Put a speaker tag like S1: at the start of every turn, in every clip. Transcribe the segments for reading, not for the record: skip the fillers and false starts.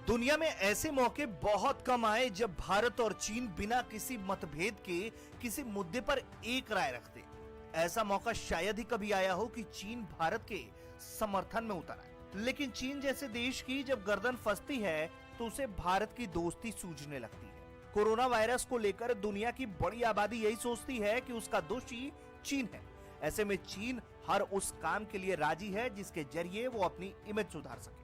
S1: दुनिया में ऐसे मौके बहुत कम आए जब भारत और चीन बिना किसी मतभेद के किसी मुद्दे पर एक राय रखते। ऐसा मौका शायद ही कभी आया हो कि चीन भारत के समर्थन में उतर आए। लेकिन चीन जैसे देश की जब गर्दन फंसती है तो उसे भारत की दोस्ती सूझने लगती है। कोरोना वायरस को लेकर दुनिया की बड़ी आबादी यही सोचती है कि उसका दोषी चीन है। ऐसे में चीन हर उस काम के लिए राजी है जिसके जरिए वो अपनी इमेज सुधार सके।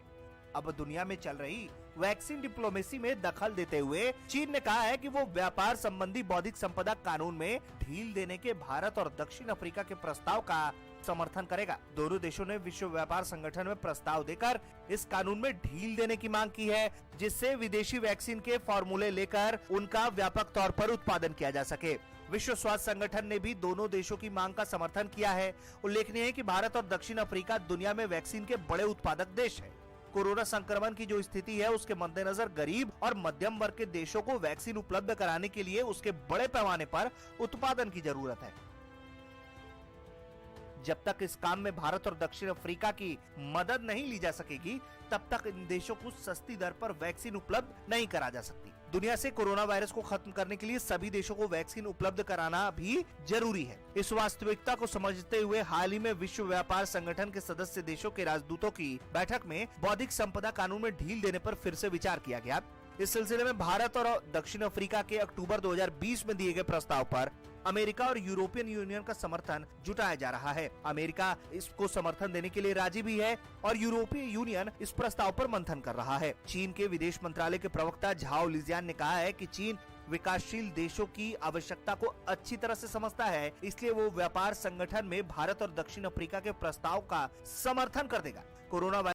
S1: अब दुनिया में चल रही वैक्सीन डिप्लोमेसी में दखल देते हुए चीन ने कहा है कि वो व्यापार संबंधी बौद्धिक संपदा कानून में ढील देने के भारत और दक्षिण अफ्रीका के प्रस्ताव का समर्थन करेगा। दोनों देशों ने विश्व व्यापार संगठन में प्रस्ताव देकर इस कानून में ढील देने की मांग की है, जिससे विदेशी वैक्सीन के फॉर्मूले लेकर उनका व्यापक तौर पर उत्पादन किया जा सके। विश्व स्वास्थ्य संगठन ने भी दोनों देशों की मांग का समर्थन किया है। उल्लेखनीय है कि भारत और दक्षिण अफ्रीका दुनिया में वैक्सीन के बड़े उत्पादक देश है। कोरोना संक्रमण की जो स्थिति है उसके मद्देनजर गरीब और मध्यम वर्ग के देशों को वैक्सीन उपलब्ध कराने के लिए उसके बड़े पैमाने पर उत्पादन की जरूरत है। जब तक इस काम में भारत और दक्षिण अफ्रीका की मदद नहीं ली जा सकेगी, तब तक इन देशों को सस्ती दर पर वैक्सीन उपलब्ध नहीं करा जा सकती। दुनिया से कोरोना वायरस को खत्म करने के लिए सभी देशों को वैक्सीन उपलब्ध कराना भी जरूरी है। इस वास्तविकता को समझते हुए हाल ही में विश्व व्यापार संगठन के सदस्य देशों के राजदूतों की बैठक में बौद्धिक संपदा कानून में ढील देने पर फिर से विचार किया गया। इस सिलसिले में भारत और दक्षिण अफ्रीका के अक्टूबर 2020 में दिए गए प्रस्ताव पर अमेरिका और यूरोपियन यूनियन का समर्थन जुटाया जा रहा है। अमेरिका इसको समर्थन देने के लिए राजी भी है और यूरोपीय यूनियन इस प्रस्ताव पर मंथन कर रहा है। चीन के विदेश मंत्रालय के प्रवक्ता झाओ लिजियान ने कहा है कि चीन विकासशील देशों की आवश्यकता को अच्छी तरह से समझता है, इसलिए वो व्यापार संगठन में भारत और दक्षिण अफ्रीका के प्रस्ताव का समर्थन कर देगा। कोरोना